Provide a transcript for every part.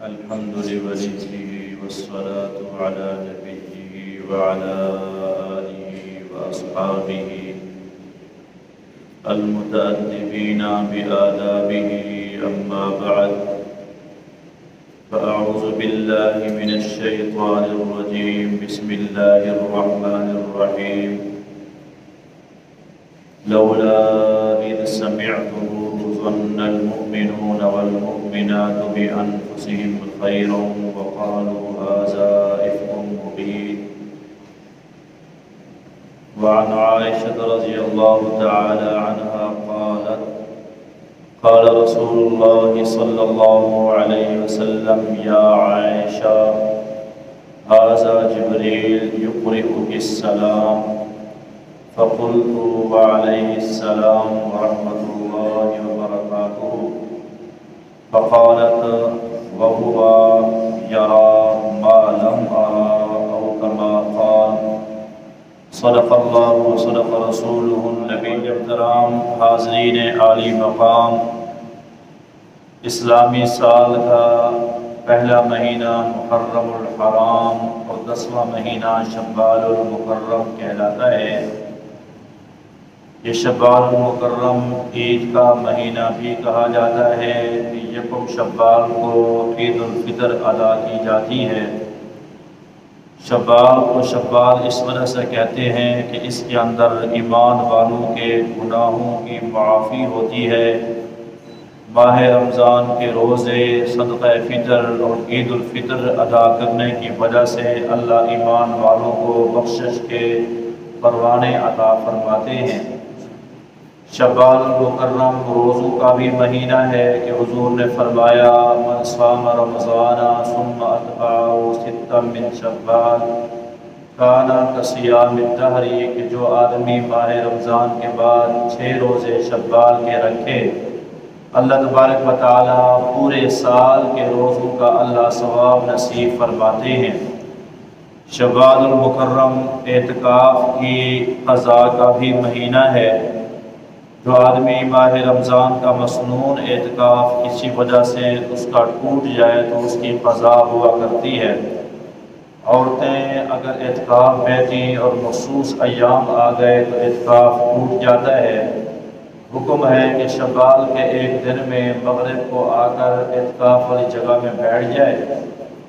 الحمد لوليه والصلاة على نبيه وعلى آله وأصحابه المتأدبين بآدابه أما بعد فأعوذ بالله من الشيطان الرجيم بسم الله الرحمن الرحيم لولا إذ سمعته ظن المؤمنون والمؤمنات بأنفسهم خيرا وقالوا هذا إفك مبين. وعن عائشة رضي الله تعالى عنها قالت قال رسول الله صلى الله عليه وسلم يا عائشة هذا جبريل يقرئك السلام فقلت وعليه السلام ورحمة الله وبركاته فقالت وهو يرى ما لم أرى أو كما قال صدق اللہ وصدق رسولہ النبی احترام. حاضرین عالی مقام، اسلامی سال کا پہلا مہینہ محرم الحرام اور 10واں مہینہ شوال المکرم کہلاتا ہے. یہ شوال المکرم عید کا مہینہ بھی کہا جاتا ہے. یکم شوال کو عید الفطر ادا کی جاتی ہے. شوال کو شوال اس وجہ سے کہتے ہیں کہ اس کے اندر ایمان والوں کے گناہوں کی معافی ہوتی ہے. ماہ رمضان کے روزے، صدقہ فطر اور عید الفطر ادا کرنے کی وجہ سے اللہ ایمان والوں کو بخشش کے پروانے عطا فرماتے ہیں. شوال المکرم روزوں کا بھی مہینہ ہے کہ حضور نے فرمایا من صام رمضان ثم اتبعه ستا من شوال کان کصیام الدہر، کہ جو آدمی ماہ رمضان کے بعد 6 روزے شوال کے رکھے، اللہ تبارک و تعالی پورے سال کے روزوں کا اللہ ثواب نصیب فرماتے ہیں. شوال المکرم اعتکاف کی قضاء کا بھی مہینہ ہے. جو آدمی ماہ رمضان کا مسنون اعتکاف کسی وجہ سے اس کا ٹوٹ جائے تو اس کی قضا ہوا کرتی ہے. عورتیں اگر اعتکاف بیٹھیں اور مخصوص ایام آ گئے تو اعتکاف ٹوٹ جاتا ہے. حکم ہے کہ شوال کے ایک دن میں مغرب کو آ کر اعتکاف والی جگہ میں بیٹھ جائے،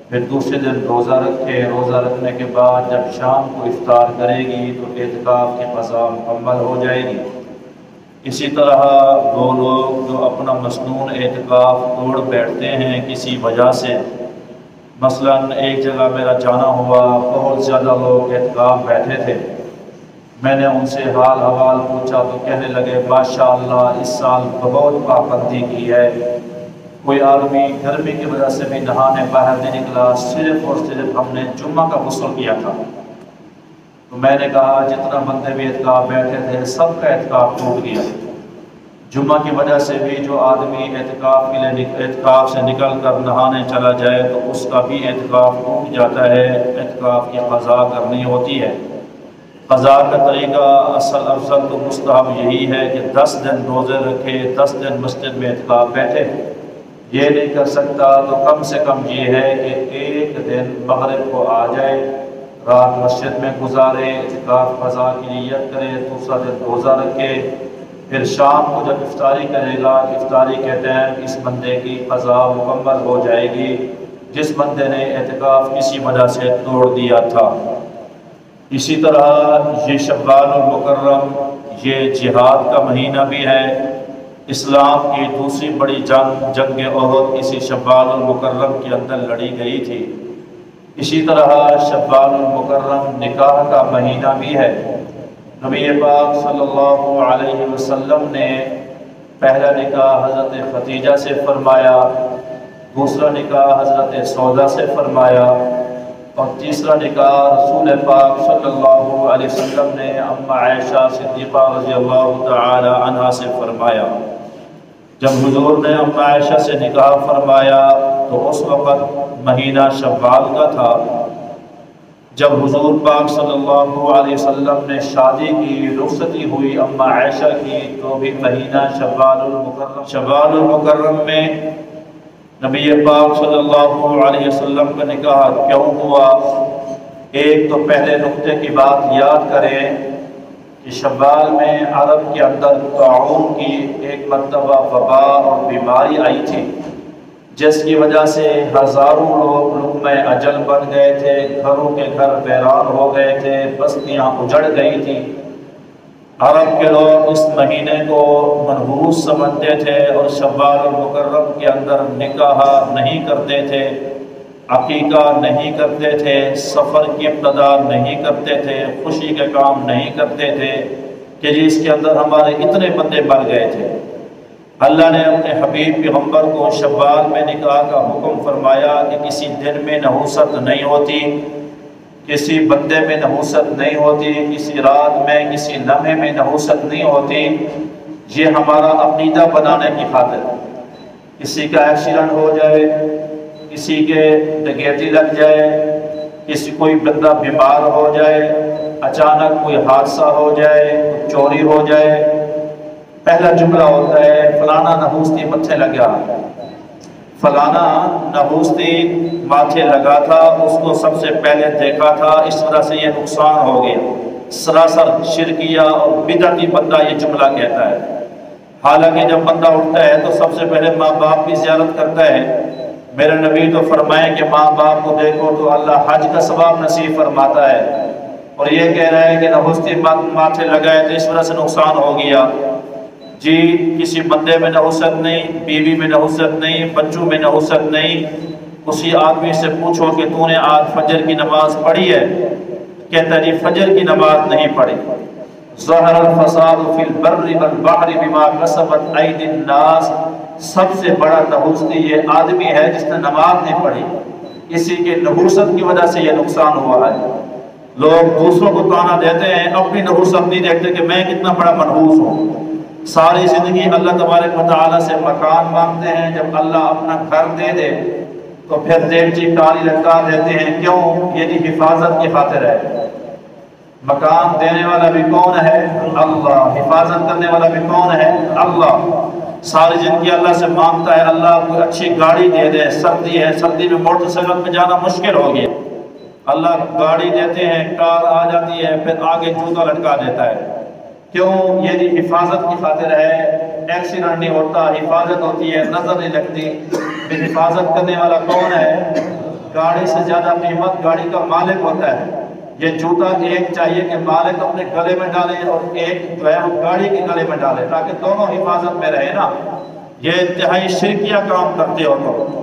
پھر دوسرے دن روزہ رکھے. روزہ رکھنے کے بعد جب شام کو افطار کرے گی تو اعتکاف کی قضا مکمل ہو جائے گی. اسی طرح وہ لوگ جو اپنا مسنون اعتکاف توڑ بیٹھتے ہیں کسی وجہ سے، مثلا ایک جگہ میرا جانا ہوا، بہت زیادہ لوگ اعتکاف بیٹھے تھے، میں نے ان سے حال حوال پوچھا تو کہنے لگے ماشاءاللہ اس سال بہت پابندی کی ہے. کوئی آدمی گرمی کی وجہ سے بھی نہانے باہر نہیں نکلا، صرف اور صرف ہم نے جمعہ کا غسل کیا تھا. تو میں نے کہا جتنا بندے بھی اعتکاف بیٹھے تھے سب کا اعتکاف ٹوٹ گیا. جمعہ کی وجہ سے بھی جو آدمی اعتکاف کے لیے اعتکاف سے نکل کر نہانے چلا جائے تو اس کا بھی اعتکاف ٹوٹ جاتا ہے. اعتکاف کی قضا کرنی ہوتی ہے. قضا کا طریقہ اصل افضل تو مستحب یہی ہے کہ 10 دن روزے رکھے، 10 دن مسجد میں اعتکاف بیٹھے. یہ نہیں کر سکتا تو کم سے کم یہ ہے کہ ایک دن مغرب کو آ جائے، رات مسجد میں گزارے، اعتکاف قضا کی نیت کرے، دوسرا دن روزہ رکھے، پھر شام کو جب افطاری کرے گا، افطاری کے ٹائم اس بندے کی قضا مکمل ہو جائے گی جس بندے نے اعتکاف کسی وجہ سے توڑ دیا تھا. اسی طرح یہ شوال المکرم یہ جہاد کا مہینہ بھی ہے. اسلام کی دوسری بڑی جنگ احد اسی شوال المکرم کے اندر لڑی گئی تھی. اسی طرح شوال المکرم نکاح کا مہینہ بھی ہے. نبی پاک صلی اللہ علیہ وسلم نے پہلا نکاح حضرت خدیجہ سے فرمایا، دوسرا نکاح حضرت سودا سے فرمایا اور تیسرا نکاح رسول پاک صلی اللہ علیہ وسلم نے اما عائشہ صدیقہ رضی اللہ تعالی عنہا سے فرمایا. جب حضور نے اما عائشہ سے نکاح فرمایا تو اس وقت مہینہ شوال کا تھا. جب حضور پاک صلی اللہ علیہ وسلم نے شادی کی، رخصتی ہوئی اما عائشہ کی، تو بھی مہینہ شوال المکرم میں نبی پاک صلی اللہ علیہ وسلم کا نکاح کیوں ہوا؟ ایک تو پہلے نقطے کی بات یاد کریں کہ شوال میں عرب کے اندر طاعون کی ایک مرتبہ وبا اور بیماری آئی تھی، جس کی وجہ سے ہزاروں لوگ لقمۂ اجل بن گئے تھے، گھروں کے گھر ویران ہو گئے تھے، بستیاں اجڑ گئی تھیں۔ عرب کے لوگ اس مہینے کو منحوس سمجھتے تھے اور شوال المکرم کے اندر نکاح نہیں کرتے تھے، عقیقہ نہیں کرتے تھے، سفر کی ابتدا نہیں کرتے تھے، خوشی کے کام نہیں کرتے تھے کہ جس کے اندر ہمارے اتنے بندے مر گئے تھے۔ اللہ نے اپنے حبیب پیغمبر کو شوال میں نکاح کا حکم فرمایا کہ کسی دن میں نحوست نہیں ہوتی، کسی بندے میں نحوست نہیں ہوتی، کسی رات میں کسی لمحے میں نحوست نہیں ہوتی۔ یہ ہمارا عقیدہ بنانے کی خاطر، کسی کا ایکسیڈنٹ ہو جائے، کسی کے ڈکیتی لگ جائے، کوئی بندہ بیمار ہو جائے، اچانک کوئی حادثہ ہو جائے، چوری ہو جائے، پہلا جملہ ہوتا ہے فلانا نحوستی متھے لگا، فلانا نحوستی ماتھے لگا تھا، اس کو سب سے پہلے دیکھا تھا، اس طرح سے یہ نقصان ہو گیا۔ سراسر شرکیہ اور بدعتی بندہ یہ جملہ کہتا ہے۔ حالانکہ جب بندہ اٹھتا ہے تو سب سے پہلے ماں باپ کی زیارت کرتا ہے۔ میرے نبی تو فرمائے کہ ماں باپ کو دیکھو تو اللہ حج کا ثواب نصیب فرماتا ہے، اور یہ کہہ رہا ہے کہ نحوستی ماتھے لگائے تو اس طرح سے نقصان ہو گیا۔ جی کسی بندے میں نحوست نہیں، بیوی میں نحوست نہیں، بچوں میں نحوست نہیں۔ اسی آدمی سے پوچھو کہ تو نے آج فجر کی نماز پڑھی ہے؟ کہتا ہے جی فجر کی نماز نہیں پڑھی۔ ظہر الفساد فی البر والبحر بما کسبت ایدی الناس، سب سے بڑا نحوستی یہ آدمی ہے جس نے نماز نہیں پڑھی، اسی کے نحوست کی وجہ سے یہ نقصان ہوا ہے۔ لوگ دوسروں کو تانا دیتے ہیں، اپنی نحوست نہیں دیکھتے کہ میں کتنا بڑا منحوس ہوں۔ ساری زندگی اللہ تبارک و تعالیٰ سے مکان مانگتے ہیں، جب اللہ اپنا گھر دے دے تو پھر دیگچی کالی لٹکا دیتے ہیں، کیوں؟ یہ دی حفاظت کی خاطر ہے۔ مکان دینے والا بھی کون ہے؟ اللہ۔ حفاظت کرنے والا بھی کون ہے؟ اللہ۔ ساری زندگی اللہ سے مانگتا ہے اللہ کوئی اچھی گاڑی دے دے، سردی ہے، سردی میں موٹر سائیکل پہ جانا مشکل ہو گیا، اللہ گاڑی دیتے ہیں، کار آ جاتی ہے، پھر آگے جوتا لٹکا دیتا ہے، کیوں؟ یہ دی حفاظت کی خاطر ہے۔ ایکسیڈنٹ نہیں ہوتا، حفاظت ہوتی ہے، نظر نہیں لگتی۔ حفاظت کرنے والا کون ہے؟ گاڑی سے زیادہ قیمت گاڑی کا مالک ہوتا ہے۔ یہ جوتا ایک چاہیے کہ مالک اپنے گلے میں ڈالے اور ایک جو ہے وہ گاڑی کے گلے میں ڈالے، تاکہ دونوں حفاظت میں رہے نا۔ یہ انتہائی شرکیہ کام کرتے ہو تو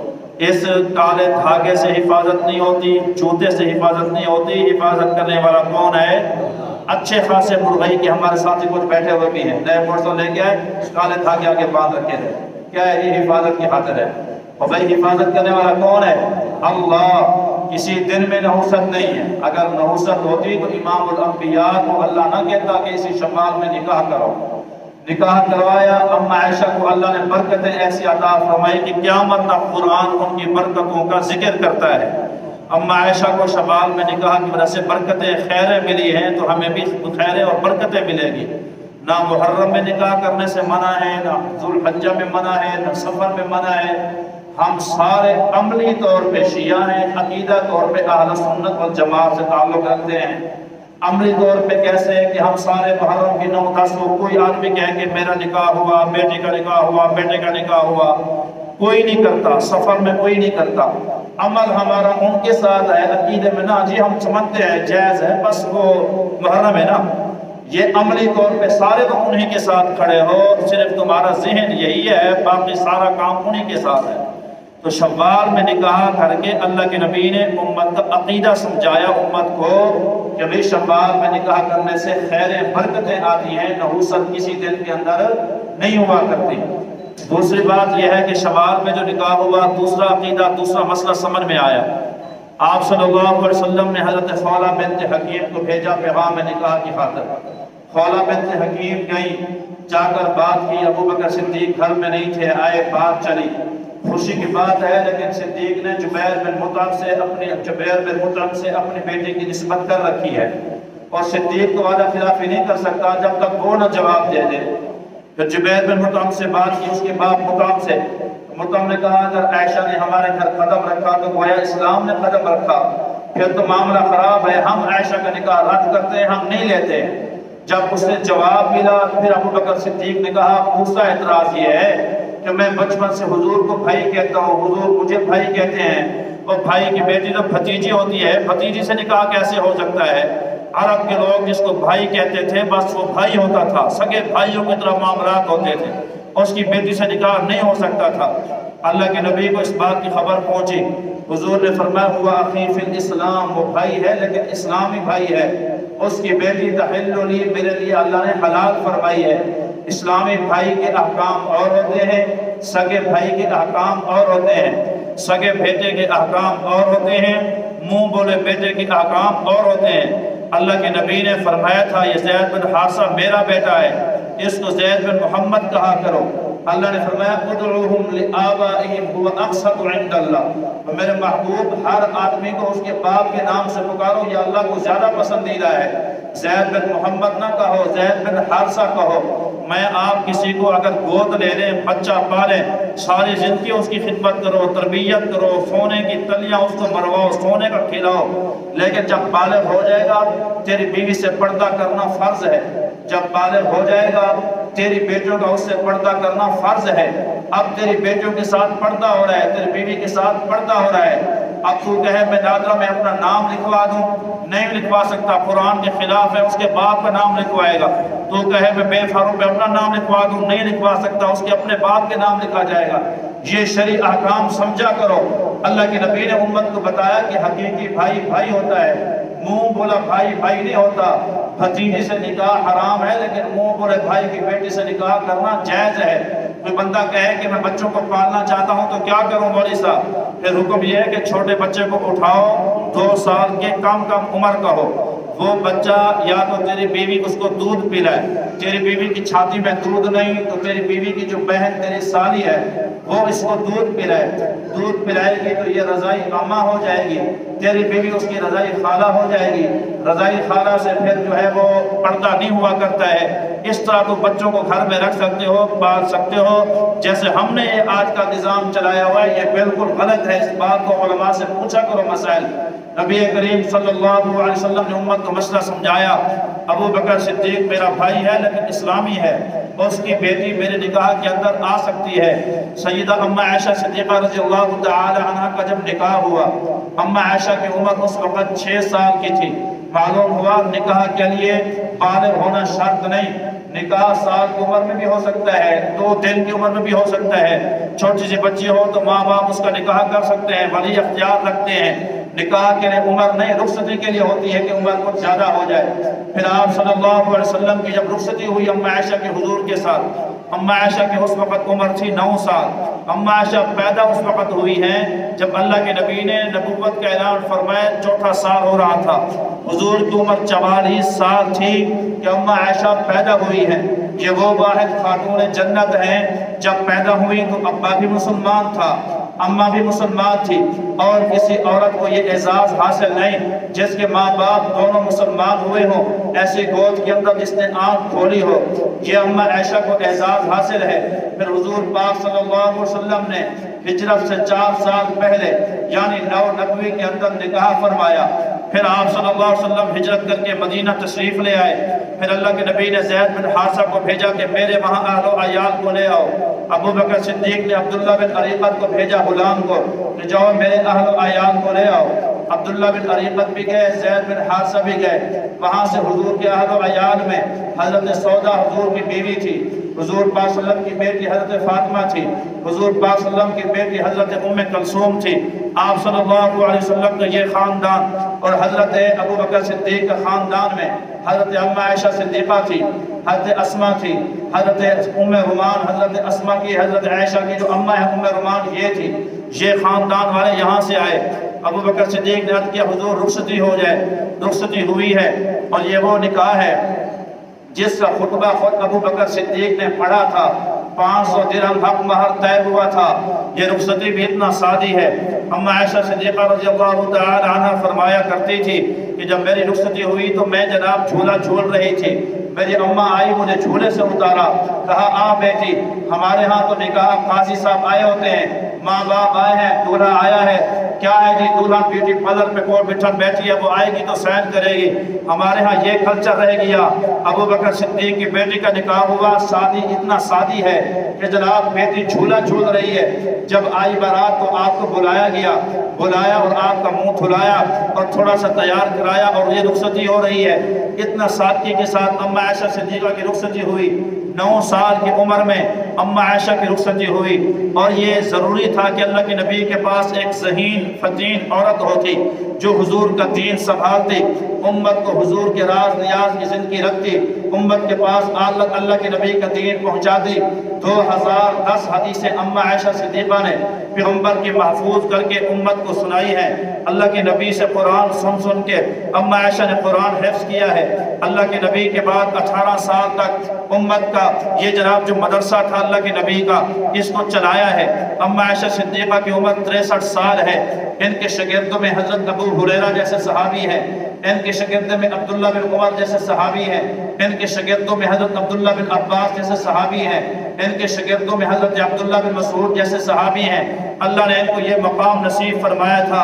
اس کالے دھاگے سے حفاظت نہیں ہوتی، جوتے سے حفاظت نہیں ہوتی۔ حفاظت کرنے والا کون ہے؟ اچھے خاصے مرغئی کے ہمارے ساتھی کچھ بیٹھے ہوئے بھی ہیں، نئے موٹر لے کے آئے، کالے دھاگے آگے باندھ رکھے تھے، کیا ہے؟ یہ حفاظت کی خاطر ہے۔ اور بھائی حفاظت کرنے والا کون ہے؟ اللہ۔ کسی دن میں نحوست نہیں ہے، اگر نحوست ہوتی تو امام الانبیاء کو اللہ نہ کہتا کہ اسی شوال میں نکاح کرو۔ نکاح کروایا، اما عائشہ کو اللہ نے برکتیں ایسی عطا فرمائی کہ قیامت تک قرآن ان کی برکتوں کا ذکر کرتا ہے۔ اما عائشہ کو شوال میں نکاح کی وجہ سے برکتیں خیریں ملی ہیں، تو ہمیں بھی خیریں اور برکتیں ملے گی۔ نہ محرم میں نکاح کرنے سے منع ہے، نہ ذوالحجہ میں منع ہے، نہ سفر میں منع ہے۔ ہم سارے عملی طور پہ شیعہ ہیں، عقیدہ طور پہ اہل سنت والجماعت سے تعلق رکھتے ہیں۔ عملی طور پہ کیسے کہ ہم سارے محرم کی 9-10 کو کوئی آدمی کہے کہ میرا نکاح ہوا، بیٹے کا نکاح ہوا، بیٹے کا نکاح ہوا، کوئی نہیں کرتا، سفر میں کوئی نہیں کرتا۔ عمل ہمارا ان کے ساتھ ہے، عقیدے میں نا جی ہم سمجھتے ہیں جائز ہے، بس وہ محرم ہے نا۔ یہ عملی طور پہ سارے تو انہی کے ساتھ کھڑے ہو، صرف تمہارا ذہن یہی ہے، باقی سارا کام انہی کے ساتھ ہے۔ تو شوال میں نکاح کر کے اللہ کے نبی نے امت کا عقیدہ سمجھایا امت کو کہ بھئی شوال میں نکاح کرنے سے خیریں برکتیں آتی ہیں، نحوست کسی دن کے اندر نہیں ہوا کرتی۔ دوسری بات یہ ہے کہ شوال میں جو نکاح ہوا، دوسرا عقیدہ، دوسرا مسئلہ سمجھ میں آیا۔ آپ صلی اللہ علیہ وسلم نے حضرت خولہ بنت حکیم کو بھیجا پیغام نکاح کی خاطر۔ خولہ بنت حکیم گئی، جا کر بات کی، ابو بکر صدیق گھر میں نہیں تھے، آئے، بات چلی، خوشی کی بات ہے، لیکن صدیق نے جبیر بن مطعم سے اپنی بیٹی کی نسبت کر رکھی ہے، اور صدیق کو وعدہ خلافی نہیں کر سکتا جب تک وہ نہ جواب دے دے۔ پھر جبیر بن مطعم سے بات کی، اس کے باپ مطعم سے، مطلب نے کہا اگر عائشہ نے ہمارے گھر قدم رکھا تو گویا اسلام نے قدم رکھا، پھر تو معاملہ خراب ہے، ہم عائشہ کا نکاح رد کرتے ہیں، ہم نہیں لیتے۔ جب اس نے جواب ملا پھر ابو بکر صدیق نے کہا دوسرا اعتراض یہ ہے کہ میں بچپن سے حضور کو بھائی کہتا ہوں، حضور مجھے بھائی کہتے ہیں، اور بھائی کی بیٹی تو بھتیجی ہوتی ہے، بھتیجی سے نکاح کیسے ہو سکتا ہے؟ عرب کے لوگ جس کو بھائی کہتے تھے بس وہ بھائی ہوتا تھا، سگے بھائیوں کی طرح معاملات ہوتے تھے، اس کی بیٹی سے نکاح نہیں ہو سکتا تھا۔ اللہ کے نبی کو اس بات کی خبر پہنچی، حضور نے فرمایا ہوا اخی فی الاسلام، وہ بھائی ہے لیکن اسلامی بھائی ہے، اس کی بیٹی تحل لی، میرے لیے اللہ نے حلال فرمائی ہے۔ اسلامی بھائی کے احکام اور ہوتے ہیں، سگے بھائی کے احکام اور ہوتے ہیں، سگے بیٹے کے احکام اور ہوتے ہیں، منہ بولے بیٹے کے احکام اور ہوتے ہیں۔ اللہ کے نبی نے فرمایا تھا یہ زید بن حارثہ میرا بیٹا ہے، اس کو زید بن محمد کہا کرو۔ اللہ نے فرمایا ادعوہم لآبائہم هو اقسط عند اللہ، میرے محبوب ہر آدمی کو اس کے باپ کے نام سے پکارو، یہ اللہ کو زیادہ پسندیدہ ہے۔ زید بن محمد نہ کہو، زید بن حارثہ کہو۔ میں آپ کسی کو اگر گود لے لیں، بچہ پالیں، ساری زندگی اس کی خدمت کرو، تربیت کرو، سونے کی تلیاں اس کو مرواؤ، سونے کا کھلاؤ، لیکن جب بالغ ہو جائے گا تیری بیوی سے پردہ کرنا فرض ہے۔ جب بالغ ہو جائے گا تیری بیٹیوں کا اس سے پردہ کرنا فرض ہے۔ اب تیری بیٹیوں کے ساتھ پردہ ہو رہا ہے، تیری بیوی کے ساتھ پردہ ہو رہا ہے، اب تو کہے میں نادرہ میں اپنا نام لکھوا دوں، نہیں لکھوا سکتا، قرآن کے خلاف ہے، اس کے باپ کا نام لکھوائے گا۔ تو کہے میں بے فاروق میں اپنا نام لکھوا دوں، نہیں لکھوا سکتا، اس کے اپنے باپ کے نام لکھا جائے گا۔ یہ شرعی احکام سمجھا کرو۔ اللہ کے نبی نے امت کو بتایا کہ حقیقی بھائی بھائی ہوتا ہے، منہ بولا بھائی بھائی نہیں ہوتا۔ بھتیجی سے نکاح حرام ہے لیکن منہ بولے بھائی کی بیٹی سے نکاح کرنا جائز ہے۔ کوئی بندہ کہے کہ میں بچوں کو پالنا چاہتا ہوں تو کیا کروں مولوی صاحب؟ پھر حکم یہ ہے کہ چھوٹے بچے کو اٹھاؤ، 2 سال کے کم عمر کا ہو، وہ بچہ یا تو تیری بیوی اس کو دودھ پلائے، تیری بیوی کی چھاتی میں دودھ نہیں تو تیری بیوی کی جو بہن تیری سالی ہے وہ اس کو دودھ پلائے، دودھ پلائے گی تو یہ رضائی اماں ہو جائے گی، تیری بیوی اس کی رضائی خالہ ہو جائے گی، رضائی خالہ سے پھر جو ہے وہ پردہ نہیں ہوا کرتا ہے۔ اس طرح تو بچوں کو گھر میں رکھ سکتے ہو، پال سکتے ہو، جیسے ہم نے یہ آج کا نظام چلایا ہوا ہے یہ بالکل غلط ہے۔ اس بات کو علماء سے پوچھا کرو مسائل۔ نبی کریم صلی اللہ علیہ وسلم نے امت کو مسئلہ سمجھایا، ابو بکر صدیق میرا بھائی ہے لیکن اسلامی ہے، اس کی بیٹی میرے نکاح کے اندر آ سکتی ہے۔ سیدہ اما عائشہ صدیقہ رضی اللہ تعالی عنہ کا جب نکاح ہوا، اما عائشہ کی عمر اس وقت 6 سال کی تھی۔ معلوم ہوا نکاح کے لیے بالغ ہونا شرط نہیں، نکاح سال کی عمر میں بھی ہو سکتا ہے، 2 دن کی عمر میں بھی ہو سکتا ہے۔ چھوٹی سی بچی ہو تو ماں باپ اس کا نکاح کر سکتے ہیں، ولی اختیار رکھتے ہیں۔ نکاح کے لیے عمر نہیں، رخصتی کے لیے ہوتی ہے کہ عمر کچھ زیادہ ہو جائے۔ پھر آپ صلی اللہ علیہ وسلم کی جب رخصتی ہوئی اما عائشہ کے حضور کے ساتھ، اما عائشہ کی اس وقت عمر تھی 9 سال۔ اما عائشہ پیدا اس وقت ہوئی ہیں جب اللہ کے نبی نے نبوت کا اعلان فرمایا، 4تھا سال ہو رہا تھا، حضور کی عمر 44 سال تھی کہ اما عائشہ پیدا ہوئی ہیں۔ یہ وہ واحد خاتون جنت ہیں، جب پیدا ہوئی تو ابا بھی مسلمان تھا، اماں بھی مسلمان تھی، اور کسی عورت کو یہ اعزاز حاصل نہیں جس کے ماں باپ دونوں مسلمان ہوئے ہوں، ایسی گود کے اندر جس نے آنکھ کھولی ہو، یہ اما عائشہ کو اعزاز حاصل ہے۔ پھر حضور پاک صلی اللہ علیہ وسلم نے ہجرت سے 4 سال پہلے یعنی 9 کے اندر نکاح فرمایا۔ پھر آپ صلی اللہ علیہ وسلم ہجرت کر کے مدینہ تشریف لے آئے۔ پھر اللہ کے نبی نے زید بن حارثہ کو بھیجا کہ میرے وہاں اہل و عیال کو لے آؤ۔ ابو بکر صدیق نے عبداللہ بن عریقت کو بھیجا غلام کو کہ جاؤ میرے اہل و عیال کو لے آؤ۔ عبداللہ بن عریقت بھی گئے، زید بن حارثہ بھی گئے۔ وہاں سے حضور کے اہل و عیال میں حضرت سودا حضور کی بیوی تھی، حضور پاک صلی اللہ علیہ وسلم کی بیٹی حضرت فاطمہ تھی، حضور پاک صلی اللہ علیہ وسلم کی بیٹی حضرت ام کلثوم تھی۔ آپ صلی اللہ علیہ وسلم کا یہ خاندان اور حضرت ابو بکر صدیق کا خاندان میں حضرت اما عائشہ صدیقہ تھی، حضرت اسما تھی، حضرت ام رومان، حضرت اسما کی حضرت عائشہ کی جو اماں ہے ام رومان یہ تھی۔ یہ خاندان والے یہاں سے آئے۔ ابو بکر صدیق نے عرض کیا حضور رخصتی ہو جائے، رخصتی ہوئی ہے، اور یہ وہ نکاح ہے جس کا خطبہ خود ابو بکر صدیق نے پڑھا تھا، 500 درہم حق مہر طے ہوا تھا۔ یہ رخصتی بھی اتنا سادی ہے۔ اما عائشہ صدیقہ رضی اللہ تعالی عنہ فرمایا کرتی تھی کہ جب میری رخصتی ہوئی تو میں جناب جھولا جھول رہی تھی، میری اماں آئی مجھے جھولے سے اتارا، کہا آ بیٹی، ہمارے ہاں تو نکاح قاضی صاحب آئے ہوتے ہیں، ماں باپ آئے ہیں، دولہا آیا ہے، کیا ہے جی دولہا بیوٹی پارلر پہ کوٹ بٹھن بیٹھی ہے، وہ آئے گی تو سائن کرے گی، ہمارے ہاں یہ کلچر رہ گیا۔ ابو بکر صدیق کی بیٹی کا نکاح ہوا، شادی اتنا شادی ہے کہ جناب بیٹی جھولا جھول رہی ہے، جب آئی بارات تو آپ کو بلایا گیا، بلایا اور آپ کا منہ دھلایا اور تھوڑا سا تیار کرایا اور یہ رخصتی ہو رہی ہے۔ اتنا سادگی کے ساتھ اماں عائشہ صدیقہ کی رخصتی ہوئی، 9 سال کی عمر میں اماں عائشہ کی رخصتی ہوئی، اور یہ ضروری تھا کہ اللہ کے نبی کے پاس ایک ذہین فتین عورت ہوتی جو حضور کا دین سنبھالتی، امت کو حضور کے راز نیاز کی زندگی رکھتی، امت کے پاس اللہ کے نبی کا دین پہنچاتی۔ 2010 حدیثیں اماں عائشہ صدیقہ نے پیغمبر کی محفوظ کر کے امت کو سنائی ہے۔ اللہ کے نبی سے قرآن سن کے اماں عائشہ نے قرآن حفظ کیا ہے۔ اللہ کے نبی کے بعد 18 سال تک امت کا یہ جناب جو مدرسہ تھا اللہ کے نبی کا، اس کو چلایا ہے۔ اماں عائشہ صدیقہ کی عمر 63 سال ہے۔ ان کے شاگردوں میں حضرت ابو ہریرہ جیسے صحابی ہیں، ان کے شاگردوں میں عبداللہ بن عمر جیسے صحابی ہیں، ان کے شاگردوں میں حضرت عبداللہ بن عباس جیسے صحابی ہیں، ان کے شاگردوں میں حضرت عبداللہ بن مسعود جیسے صحابی ہیں۔ اللہ نے ان کو یہ مقام نصیب فرمایا تھا۔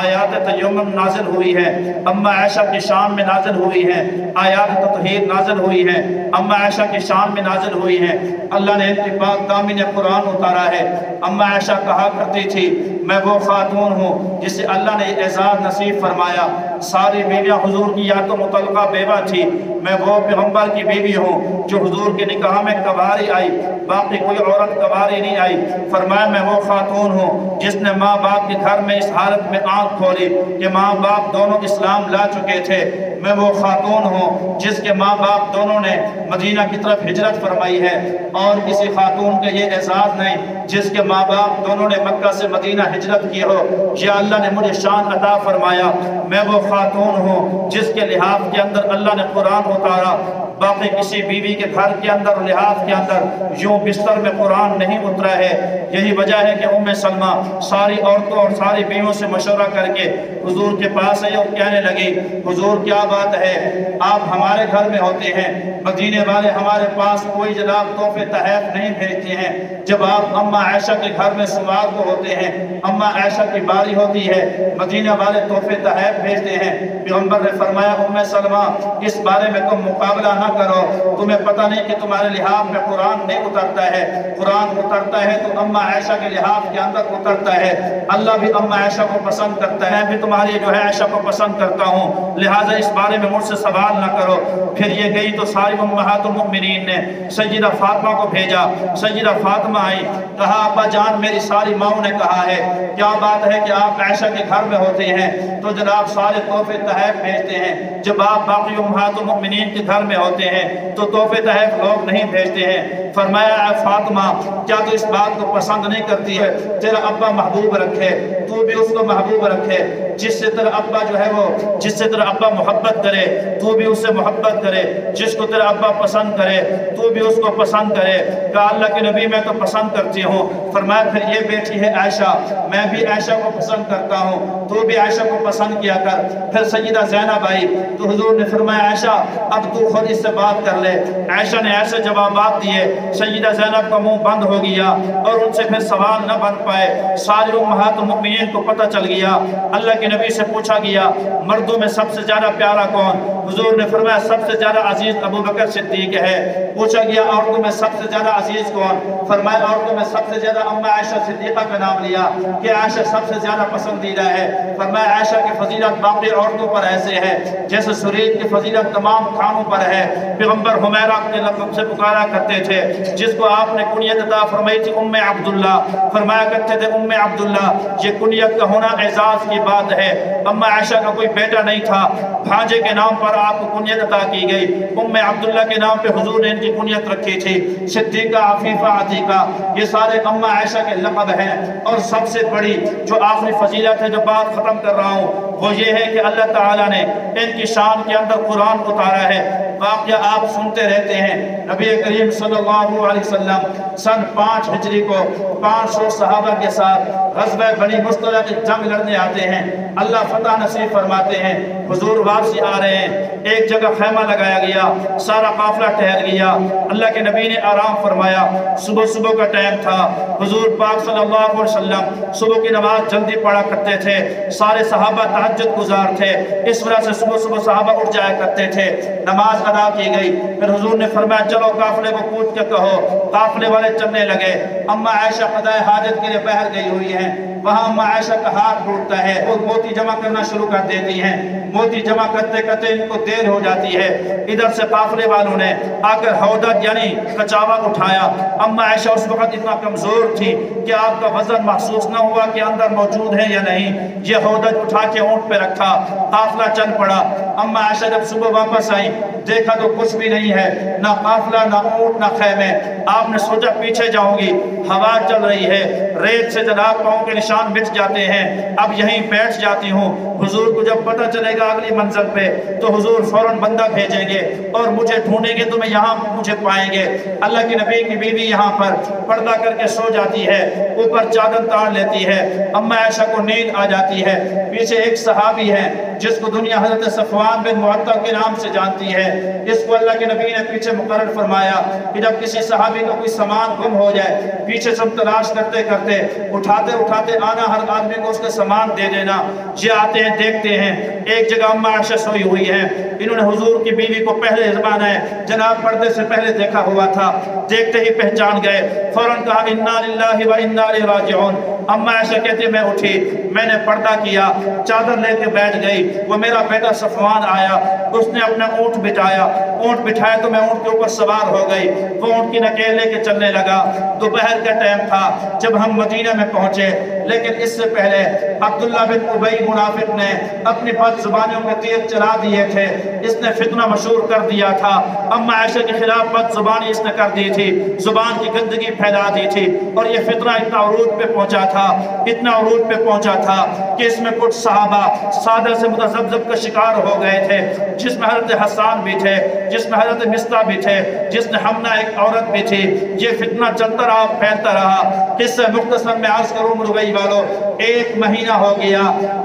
آیات تیمم نازل ہوئی ہے، اماں عائشہ کی شان میں نازل ہوئی ہے، آیات تطہیر نازل ہوئی ہے، اماں عائشہ کی شان میں نازل ہوئی ہے۔ اللہ نے ان کی پاک دامن قرآن اتارا ہے۔ اماں عائشہ کہا کرتی تھی میں وہ خاتون ہوں جسے اللہ نے اعزاز نصیب فرمایا، ساری بیویاں حضور کی یا تو مطلقہ بیوہ تھی، میں وہ پیغمبر کی بیوی ہوں جو حضور کے نکاح میں کواری آئی، باقی کوئی عورت کواری نہیں آئی۔ فرمایا میں وہ خاتون ہوں جس نے ماں باپ کے گھر میں اس حالت میں آنکھ کھولی کہ ماں باپ دونوں اسلام لا چکے تھے، میں وہ خاتون ہوں جس کے ماں باپ دونوں نے مدینہ کی طرف ہجرت فرمائی ہے، اور کسی خاتون کا یہ اعزاز نہیں جس کے ماں باپ دونوں نے مکہ سے مدینہ ہجرت کی ہو۔ یہ اللہ نے مجھے شان عطا فرمایا، میں وہ خاتون ہوں جس کے لحاف کے اندر اللہ نے قرآن اتارا، باقی کسی بیوی کے گھر کے اندر لحاف کے اندر یوں بستر میں قرآن نہیں اترا ہے۔ یہی وجہ ہے کہ ام سلمہ ساری عورتوں اور ساری بیویوں سے مشورہ کر کے حضور کے پاس آئی اور کہنے لگی حضور کیا بات ہے، آپ ہمارے گھر میں ہوتے ہیں، مدینے والے ہمارے پاس کوئی جناب تحفے تحائف نہیں بھیجتے ہیں، جب آپ اماں عائشہ کے گھر میں سوار کو ہوتے ہیں، اماں عائشہ کی باری ہوتی ہے، مدینہ والے تحفے تحائف بھیجتے ہیں۔ پیغمبر نے فرمایا ام سلمہ اس بارے میں تم مقابلہ نہ کرو، تمہیں پتہ نہیں کہ تمہارے لحاف میں قرآن نہیں اترتا ہے، قرآن اترتا ہے تو اماں عائشہ کے لحاف کے اندر اترتا ہے، اللہ بھی اماں عائشہ کو پسند کرتا ہے، میں بھی تمہاری جو ہے عائشہ کو پسند کرتا ہوں، لہٰذا اس بارے میں مجھ سے سوال نہ کرو۔ پھر یہ گئی تو ساری امہات المؤمنین نے سیدہ فاطمہ کو بھیجا، سیدہ فاطمہ آئی، کہا ابا جان میری ساری ماؤں نے کہا ہے کیا بات ہے کہ آپ عائشہ کے گھر میں ہوتے ہیں تو جناب سارے تحفے تحائف بھیجتے ہیں، جب آپ باقی امہات المؤمنین کے گھر میں ہوتے ہیں تو تحفے تحائف لوگ نہیں بھیجتے ہیں۔ فرمایا اے فاطمہ کیا تو اس بات کو پسند نہیں کرتی ہے تیرا ابا محبوب رکھے تو بھی اس کو محبوب رکھے، جس سے تیرا ابا جو ہے وہ جس سے تیرا ابا محبت کرے تو بھی اس سے محبت کرے، جس کو تیرا ابا پسند کرے تو بھی اس کو پسند کرے۔ کہا اللہ کے نبی میں تو پسند کرتی ہوں۔ فرمایا پھر یہ بیٹی ہے عائشہ، میں بھی عائشہ کو پسند کرتا ہوں، تو بھی عائشہ کو پسند کیا کر۔ پھر سیدہ زینب آئی تو حضور نے فرمایا عائشہ اب تو خود اس سے بات کر لے۔ عائشہ نے ایسے جوابات دیے سیدہ زینب کا منہ بند ہو گیا اور ان سے پھر سوال نہ بن پائے۔ ساری امہات المؤمنین کو پتہ چل گیا۔ اللہ کے نبی سے پوچھا گیا مردوں میں سب سے زیادہ پیارا کون؟ حضور نے فرمایا سب سے زیادہ عزیز ابو بکر صدیق ہے۔ پوچھا گیا عورتوں میں سب سے زیادہ عزیز کون؟ فرمایا عورتوں میں سب سے زیادہ اماں عائشہ صدیقہ کا نام لیا کہ عائشہ سب سے زیادہ پسندیدہ ہے۔ فرمایا عائشہ کی فضیلت باقی عورتوں پر ایسے ہے جیسے سرید کی فضیلت تمام کھانوں پر ہے۔ پیغمبر حمیرہ کے لقب سے پکارا کرتے تھے، جس کو آپ نے کنیت عطا فرمائی تھی ام عبداللہ، فرمایا کرتے تھے ام عبداللہ، یہ کنیت کا ہونا اعزاز کی بات ہے۔ اماں عائشہ کا کوئی بیٹا نہیں تھا، بھانجے کے نام پر آپ کو کنیت عطا کی گئی، ام عبداللہ کے نام پہ حضور نے ان کی کنیت رکھی تھی۔ صدیقہ، عفیفہ، عتیقہ، یہ سارے اماں عائشہ کے لقب ہیں۔ اور سب سے بڑی جو آخری فضیلت ہے جو بات ختم کر رہا ہوں وہ یہ ہے کہ اللہ تعالیٰ نے ان کی شان کے اندر قرآن اتارا ہے۔ واقعہ آپ سنتے رہتے ہیں۔ نبی کریم صلی اللہ علیہ وسلم سن 5 ہجری کو 500 صحابہ کے ساتھ غزوہ بنی مصطلق جنگ لڑنے آتے ہیں، اللہ فتح نصیب فرماتے ہیں، حضور واپسی آ رہے ہیں، ایک جگہ خیمہ لگایا گیا، سارا قافلہ ٹہل گیا، اللہ کے نبی نے آرام فرمایا، صبح کا ٹائم تھا، حضور پاک صلی اللہ علیہ وسلم صبح کی نماز جلدی پڑھا کرتے تھے، سارے صحابہ تہجد گزار تھے، اس وجہ سے صبح صحابہ اٹھ جایا کرتے تھے، نماز ادا کی گئی، پھر حضور نے فرمایا چلو قافلے کو کوٹ کے کہو، قافلے والے چلنے لگے، اما عائشہ قضائے حاجت کے لیے باہر گئی ہوئی ہیں، وہاں اما عائشہ کا ہاتھ ٹوٹتا ہے، وہ موتی جمع کرنا شروع کر دیتی ہیں، موتی جمع کرتے کرتے ان کو دیر ہو جاتی ہے، ادھر سے قافلے والوں نے آ کر ہودج یعنی کچاوا اٹھایا، اما عائشہ اس وقت اتنا کمزور تھی کہ آپ کا وزن محسوس نہ ہوا کہ اندر موجود ہے یا نہیں، یہ ہودج اٹھا کے اونٹ پہ رکھا، قافلہ چل پڑا، اما عائشہ جب صبح واپس آئی دیکھا تو کچھ بھی نہیں ہے، نہ قافلہ نہ اونٹ نہ خیمے، آپ نے سوچا پیچھے جاؤں گی، ہوا چل رہی ہے، ریت سے جناب پاؤں کے نشان مٹ جاتے ہیں، اب یہیں بیٹھ جاتی ہوں، حضور کو جب پتہ چلے گا اگلی منزل پہ تو حضور فوراً بندہ بھیجیں گے اور مجھے ڈھونڈیں گے تو میں یہاں مجھے پائیں گے، اللہ کے نبی کی بیوی یہاں پر پردہ کر کے سو جاتی ہے، اوپر چادر تاڑ لیتی ہے، اما عائشہ کو نیند آ جاتی ہے، پیچھے ایک صحابی ہے جس کو دنیا حضرت صفوان بن معطل کے نام سے جانتی ہے، اس کو اللہ کے نبی نے پیچھے مقرر فرمایا کہ جب کسی صحابی کو کوئی سامان گم ہو جائے پیچھے سے تلاش کرتے کرتے اٹھاتے آنا، ہر آدمی کو اس کے سامان دے دینا، یہ آتے ہیں دیکھتے ہیں ایک جگہ اما عائشہ سوئی ہوئی ہے، انہوں نے حضور کی بیوی کو پہلے زمانہ ہے جناب پردے سے پہلے دیکھا ہوا تھا، دیکھتے ہی پہچان گئے، فوراً کہا انا للہ و انا الیہ راجعون، اما عائشہ کہتے میں اٹھی، میں نے پردہ کیا، چادر لے کے بیٹھ گئی، وہ میرا بیٹا صفوان آیا، اس نے اپنا اونٹ بٹھایا تو میں اونٹ کے اوپر سوار ہو گئی، وہ اونٹ کی نکیل لے کے چلنے لگا، دوپہر کا ٹائم تھا جب ہم مدینہ میں پہنچے، لیکن اس سے پہلے عبداللہ بن ابی منافق نے اپنی بد زبانیوں کے تیر چلا دیے تھے، اس نے فتنہ مشہور کر دیا تھا، اما عائشہ کے خلاف بد زبانی اس نے کر دی تھی، زبان کی گندگی پھیلا دی تھی، اور یہ فتنہ اتنا عروج پہ پہنچا تھا کہ اس میں کچھ صحابہ صادر سے متذبذب کا شکار ہو گئے تھے، جس میں حضرت حسان بھی تھے، جس میں حضرت مصطح بھی تھے، جس نے حمنہ ایک عورت بھی تھی، یہ فتنہ چلتا رہا پھیلتا رہا، قصہ مختصر میں عرض کروں مرغئی والو، 1 مہینہ ہو گیا،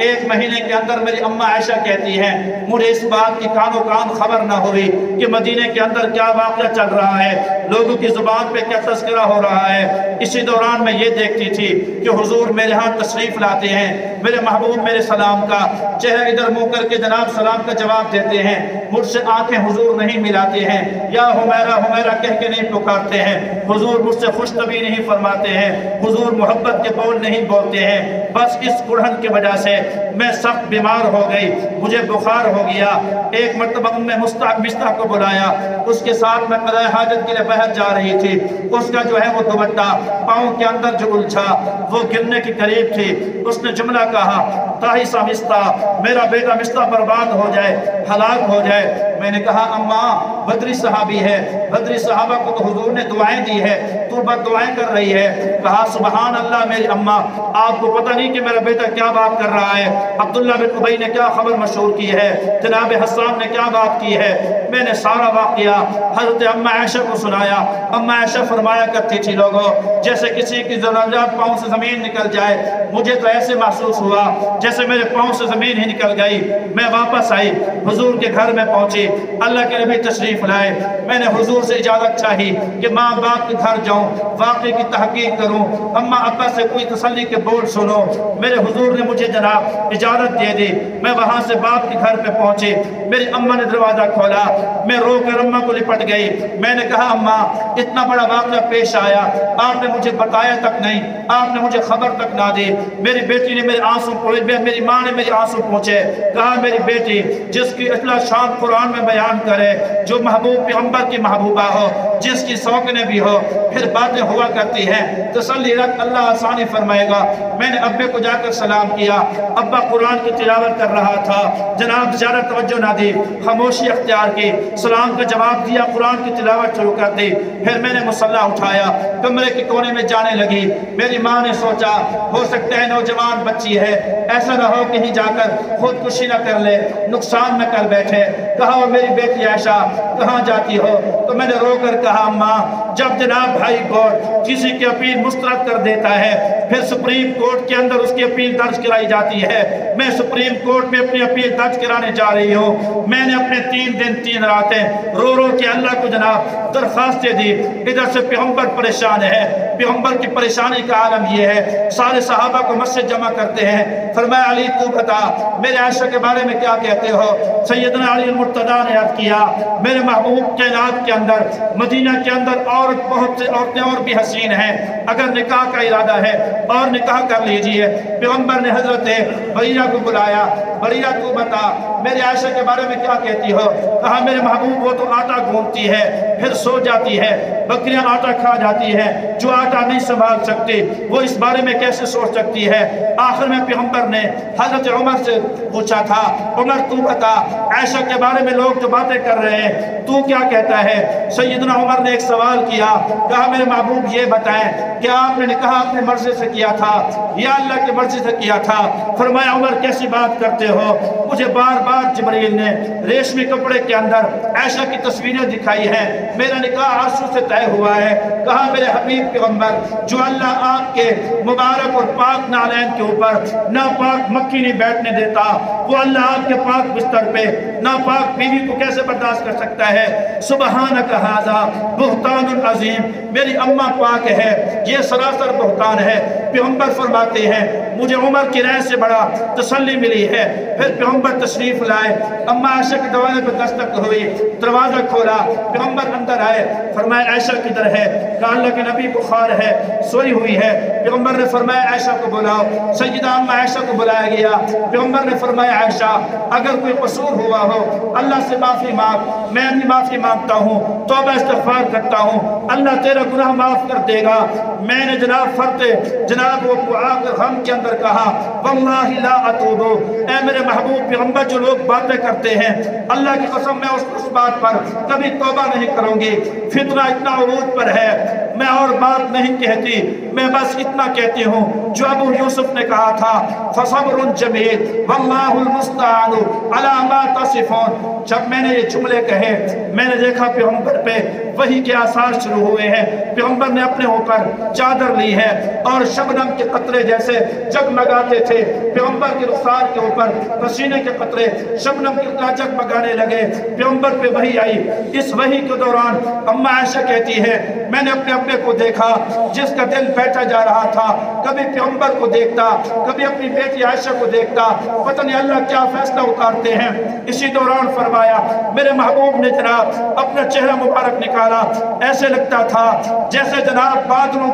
1 مہینے کے اندر میری اما عائشہ کہتی ہیں مجھے اس بات کی کانوں کان خبر نہ ہوئی کہ مدینے کے اندر کیا واقعہ چل رہا ہے، لوگوں کی زبان پہ کیا تذکرہ ہو رہا ہے، اسی دوران میں یہ دیکھتی تھی کہ حضور میرے ہاں تشریف لاتے ہیں، میرے محبوب میرے سلام کا چہرہ ادھر منہ کر کے جناب سلام کا جواب دیتے ہیں، مجھ سے آنکھیں حضور نہیں ملاتے ہیں، یا حمیرہ حمیرہ کہہ کے نہیں پکارتے ہیں، حضور مجھ سے خوش طبی نہیں فرماتے ہیں، حضور محبت کے بول نہیں بولتے ہیں، بس اس کڑھن کی وجہ سے میں سخت بیمار ہو گئی، مجھے بخار ہو گیا، ایک مرتبہ میں مصطح کو بلایا، اس کے ساتھ میں قضائے حاجت کے لیے باہر جا رہی تھی، اس کا جو ہے وہ دوپٹہ پاؤں کے اندر جو الجھا وہ گرنے کے قریب تھی، اس نے جملہ کہا تاہیسا مصطح، میرا بیٹا مصطح برباد ہو جائے، ہلاک ہو جائے، میں نے کہا اماں بدری صحابی ہے، بدری صحابہ کو تو حضور نے دعائیں دی ہے، تو بد دعائیں کر رہی ہے، کہا سبحان اللہ میری اماں، آپ کو پتہ نہیں کہ میرا بیٹا کیا بات کر رہا ہے، عبداللہ بن ابی نے کیا خبر مشہور کی ہے، جناب حسان نے کیا بات کی ہے، میں نے سارا واقعہ حضرت اما عائشہ کو سنایا، اما عائشہ فرمایا کرتی تھی لوگوں جیسے کسی کی ذرات پاؤں سے زمین نکل جائے، مجھے تو ایسے محسوس ہوا جیسے میرے پاؤں سے زمین ہی نکل گئی، میں واپس آئی، حضور کے گھر میں پہنچی، اللہ کے نبی تشریف لائے، میں نے حضور سے اجازت چاہی کہ ماں باپ کے گھر جاؤں، واقعے کی تحقیق کروں، اما ابا سے کوئی تسلی کے بول سنو، میرے حضور نے مجھے جناب اجازت دے دی، میں وہاں سے باپ کے گھر پہ پہنچی، میری اما نے دروازہ کھولا، میں رو کر اما کو لپٹ گئی، میں نے کہا اما اتنا بڑا واقعہ پیش آیا، آپ نے مجھے بتایا تک نہیں، آپ نے مجھے خبر تک نہ دی، میری بیٹی نے میرے آنسو پوچھے، میری ماں نے میرے آنسو پوچھے، کہا میری بیٹی جس کی اطلاع شان قرآن میں بیان کرے، جو محبوب پیغمبر کی محبوبہ ہو، جس کی سوکنے بھی ہو، پھر باتیں ہوا کرتی ہیں، تسلی رکھ اللہ آسانی فرمائے گا، میں نے ابے کو جا کر سلام کیا، ابا قرآن کی تلاوت کر رہا تھا، جناب زیادہ توجہ نہ دی، خاموشی اختیار کی، کی، سلام کا جواب دیا، قرآن کی تلاوت شروع کر دی۔ پھر میں نے مصلی اٹھایا، کمرے کے کونے میں جانے لگی۔ میری ماں نے سوچا ہو سکتا ہے نوجوان بچی ہے، ایسا نہ ہو کہیں جا کر خودکشی نہ کر لے، نقصان نہ کر بیٹھے۔ کہا وہ میری بیٹی عائشہ کہاں جاتی ہو؟ تو میں نے رو کر کہا اماں، جب جناب ہائی کورٹ کسی کی اپیل مسترد کر دیتا ہے پھر سپریم کورٹ کے اندر اس کی اپیل درج کرائی جاتی ہے، میں سپریم کورٹ میں اپنی اپیل درج کرانے جا رہی ہوں۔ میں نے اپنے 3 دن 3 راتیں رو رو کے اللہ کو جناب درخواستیں دی۔ ادھر سے پیغمبر پریشان ہے، پیغمبر کی پریشانی کا عالم یہ ہے، سارے صحابہ کو مسجد جمع کرتے ہیں۔ فرمایا علی تو بتا میرے عائشہ کے بارے میں کیا کہتے ہو؟ سیدنا علی المرتضیٰ نے عرض کیا میرے محبوب کائنات کے اندر مدینہ کے اندر بہت سے عورتیں اور بھی حسین ہیں، اگر نکاح کا ارادہ ہے اور نکاح کر لیجئے۔ پیغمبر نے حضرت بریرہ کو بلایا، بریرہ تو بتا میرے عائشہ کے بارے میں کیا کہتی ہو؟ کہا میرے محبوب وہ تو آٹا گھومتی ہے پھر سو جاتی ہے، بکریاں آٹا کھا جاتی ہے، جو آٹا نہیں سنبھال سکتی وہ اس بارے میں کیسے سوچ سکتی ہے؟ آخر میں پیغمبر نے حضرت عمر سے پوچھا تھا عمر تو بتا عائشہ کے بارے میں لوگ جو باتیں کر رہے ہیں تو کیا کہتا ہے؟ سیدنا عمر نے ایک سوال کیا، کہا میرے محبوب یہ بتائیں کہ آپ نے نکاح اپنے مرضی سے کیا تھا یا اللہ کی مرضی سے کیا تھا؟ فرمایا عمر کیسی بات کرتے ہو، مجھے بار بار جبرائیل نے ریشمی کپڑے کے اندر عائشہ کی تصویریں دکھائی ہیں، میرا نکاح عرش سے طے ہوا ہے۔ کہا میرے حبیب پیغمبر جو اللہ آپ کے مبارک اور پاک نالین کے اوپر ناپاک مکھی نہیں بیٹھنے دیتا، وہ اللہ آپ کے پاک بستر پہ ناپاک بیوی کو کیسے برداشت کر سکتا ہے؟ سبحانک ھذا بہتان عظیم، میری اماں پاک ہے، یہ سراسر بہتان ہے۔ پیغمبر فرماتے ہیں مجھے عمر کی رائے سے بڑا تسلی ملی ہے۔ پھر پیغمبر تشریف لائے، اماں عائشہ کے دروازے پہ دستک ہوئی، دروازہ کھولا، پیغمبر اندر آئے، فرمایا عائشہ کدھر ہے؟ کہا اللہ کے نبی بخار ہے، سوئی ہوئی ہے۔ پیغمبر نے فرمایا عائشہ کو بلاؤ، سیدہ اماں عائشہ کو بلایا گیا۔ پیغمبر نے فرمایا عائشہ اگر کوئی قصور ہوا ہو اللہ سے معافی مانگ، میں اپنی معافی مانگتا ہوں، توبہ استغفار کرتا ہوں، اللہ تیرا گناہ معاف کر دے گا۔ میں نے جناب وہ دعا کر غم کے اندر کہا واللہ لا اتوب، اے میرے محبوب پیغمبر جو لوگ باتیں کرتے ہیں اللہ کی قسم میں اس بات پر کبھی توبہ نہیں کروں گی۔ فتنہ اتنا عروج پر ہے، میں اور بات نہیں کہتی، میں بس اتنا کہتی ہوں جو ابو یوسف نے کہا تھا فصبر جمیل واللہ المستعان علی ما تصفون۔ جب میں نے یہ جملے کہے میں نے دیکھا پیغمبر پہ وحی کے آثار شروع ہوئے ہیں۔ پیغمبر نے اپنے اوپر چادر لی ہے اور شبنم کے قطرے جیسے جگمگاتے تھے، پیغمبر کے رخسار کے اوپر پسینے کے قطرے شبنم کی طرح جگمگانے لگے۔ پیغمبر پہ وحی آئی، اس وحی کے دوران اماں عائشہ کہتی ہے میں نے اپنے کو دیکھا جس کا دل بیٹھا جا رہا تھا، کبھی پیغمبر کو دیکھتا کبھی اپنی بیٹی عائشہ کو دیکھتا، پتہ نہیں اللہ کیا فیصلہ اتارتے ہیں۔ اسی دوران فرمایا میرے محبوب نے جناب اپنا چہرہ مبارک نکالا، ایسے لگتا تھا جیسے جناب بادلوں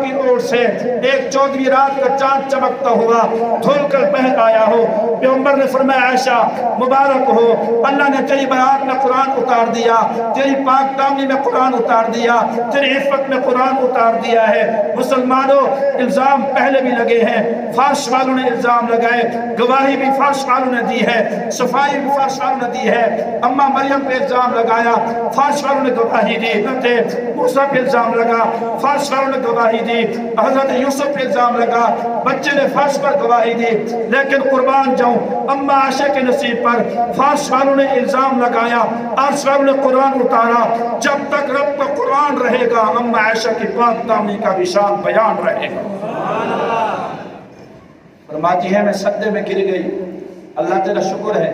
کی اوٹ سے ایک 14ویں رات کا چاند چمکتا ہوا دھل کر بہر آیا ہو۔ پیغمبر نے فرمایا عائشہ مبارک ہو، اللہ نے تیری برات میں قرآن اتار دیا، تیری پاک دامنی میں قرآن اتار دیا، تیری عفت میں قرآن اتار دیا ہے۔ مسلمانوں الزام پہلے بھی لگے ہیں، فارش والوں نے الزام لگائے، گواہی بھی فارش والوں نے دی ہے، صفائی بھی فارش والوں نے دی ہے۔ اماں مریم پہ الزام لگایا، فارش والوں نے گواہی دی، حضرت موسیٰ پہ الزام لگا، فارش والوں نے گواہی دی، حضرت یوسف پہ الزام لگا، بچے نے فارش پر گواہی دی۔ لیکن قربان جاؤں اماں عائشہ کے نصیب پر فارش والوں نے الزام لگایا، عرش والوں نے قرآن اتارا۔ جب تک رب کا قرآن رہے گا اماں عائشہ کی پاک دامنی کا بھی شان بیان رہے گا۔ فرماتی ہے میں سجدے میں گر گئی، اللہ تعالیٰ شکر ہے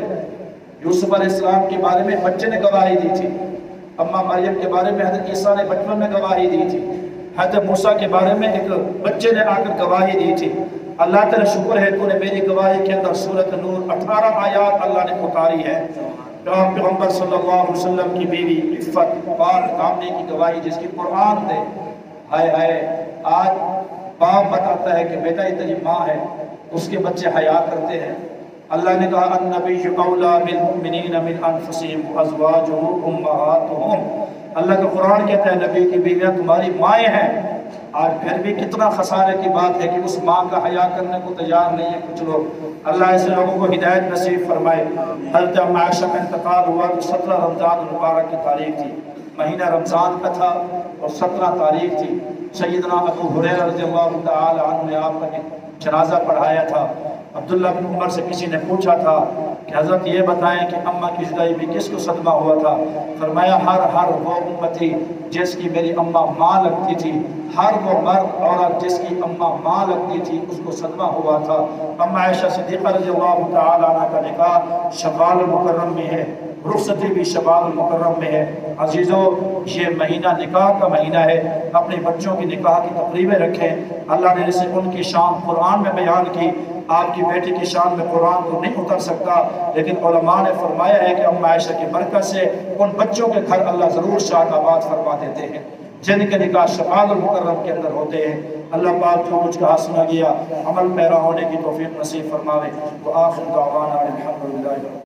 یوسف علیہ السلام کے بارے میں بچے نے گواہی دی تھی، اماں مریم کے بارے میں حضرت عیسیٰ نے بچپن میں گواہی دی تھی، حضرت موسیٰ کے بارے میں ایک بچے نے آ کر گواہی دی تھی۔ اللہ تعالیٰ شکر ہے تو نے میری گواہی کے اندر سورۃ نور 18 آیات اللہ نے اتاری ہے۔ پیغمبر صلی اللہ علیہ وسلم کی بیوی عفت پاک دامنی کی گواہی جس کی قرآن دے، ہائے ہائے آج باپ بتاتا ہے کہ بیٹا یہ تیری ماں ہے، اس کے بچے حیا کرتے ہیں۔ اللہ نے کہا النبی اولیٰ بالمؤمنین من انفسہم وازواجہ امہاتہم، اللہ کا قرآن کہتا ہے نبی کی بیویاں تمہاری مائیں ہیں، آج پھر بھی کتنا خسارے کی بات ہے کہ اس ماں کا حیا کرنے کو تیار نہیں ہے کچھ لوگ۔ اللہ ایسے لوگوں کو ہدایت نصیب فرمائے۔ حضرت ام عائشہ کا انتقال ہوا تو 17 رمضان المبارک کی تاریخ تھی، مہینہ رمضان کا تھا اور 17 تاریخ تھی۔ سیدنا ابو ہریرہ رضی اللہ تعالی عنہ نے آپ کا جنازہ پڑھایا تھا۔ عبداللہ بن عمر سے کسی نے پوچھا تھا کہ حضرت یہ بتائیں کہ اماں کی جدائی میں کس کو صدمہ ہوا تھا؟ فرمایا ہر وہ امتی جس کی میری اماں ماں لگتی تھی، ہر وہ مرد عورت جس کی اماں ماں لگتی تھی اس کو صدمہ ہوا تھا۔ اماں عائشہ صدیقہ رضی اللہ تعالی عنہ کا نکاح شوال المکرم میں ہے، رخصتی بھی شوال المکرم میں ہے۔ عزیزو یہ مہینہ نکاح کا مہینہ ہے، اپنے بچوں کی نکاح کی تقریبیں رکھیں۔ اللہ نے جیسے ان کی شان قرآن میں بیان کی، آپ کی بیٹی کی شان میں قرآن تو نہیں اتر سکتا، لیکن علماء نے فرمایا ہے کہ اماں عائشہ کی برکت سے ان بچوں کے گھر اللہ ضرور شاد آباد فرما دیتے ہیں جن کے نکاح شوال المکرم کے اندر ہوتے ہیں۔ اللہ پاک جو مجھ کہا سنا گیا عمل پیرا ہونے کی توفیق نصیب فرماوے۔ وآخر دعوانا الحمدللہ۔